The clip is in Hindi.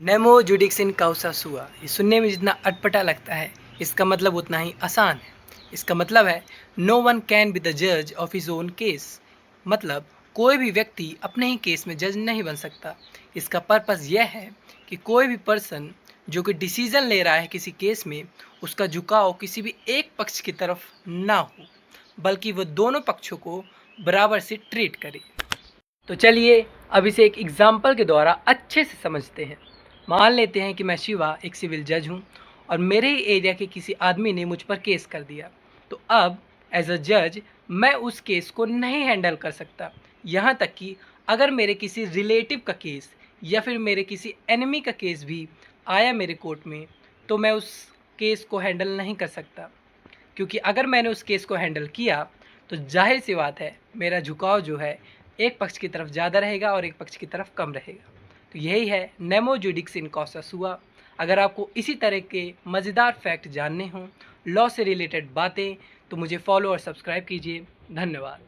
नेमो जुडिक्सिन काउसा सुआ। ये सुनने में जितना अटपटा लगता है, इसका मतलब उतना ही आसान है। इसका मतलब है no one can be the जज ऑफ हिज ओन केस। मतलब कोई भी व्यक्ति अपने ही केस में जज नहीं बन सकता। इसका पर्पस यह है कि कोई भी पर्सन जो कि डिसीजन ले रहा है किसी केस में, उसका झुकाव किसी भी एक पक्ष की तरफ ना हो, बल्कि वह दोनों पक्षों को बराबर से ट्रीट करे। तो चलिए अब इसे एक एग्जाम्पल के द्वारा अच्छे से समझते हैं। मान लेते हैं कि मैं शिवा एक सिविल जज हूँ और मेरे ही एरिया के किसी आदमी ने मुझ पर केस कर दिया। तो अब एज अ जज मैं उस केस को नहीं हैंडल कर सकता। यहाँ तक कि अगर मेरे किसी रिलेटिव का केस या फिर मेरे किसी एनिमी का केस भी आया मेरे कोर्ट में, तो मैं उस केस को हैंडल नहीं कर सकता। क्योंकि अगर मैंने उस केस को हैंडल किया तो जाहिर सी बात है मेरा झुकाव जो है एक पक्ष की तरफ ज़्यादा रहेगा और एक पक्ष की तरफ कम रहेगा। तो यही है नेमो जुडिक्स इन कॉसा सुआ। अगर आपको इसी तरह के मज़ेदार फैक्ट जानने हों, लॉ से रिलेटेड बातें, तो मुझे फॉलो और सब्सक्राइब कीजिए। धन्यवाद।